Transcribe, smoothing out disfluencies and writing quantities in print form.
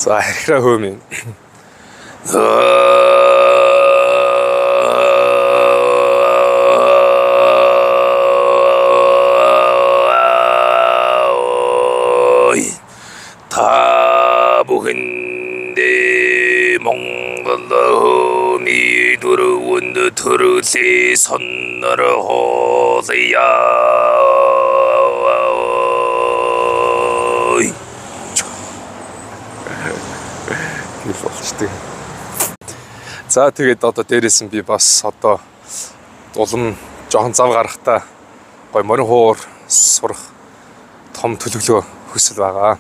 За хэрэг хөөмийн. 다 부근데 몽골로미 들어온 들으세 선너러 호세야. За тэгээд одоо дээрээс нь би бас одоо улам жоохон зав гарахтаа гой морин хуур сурах том төлөвлөгөө хүсэл байгаа.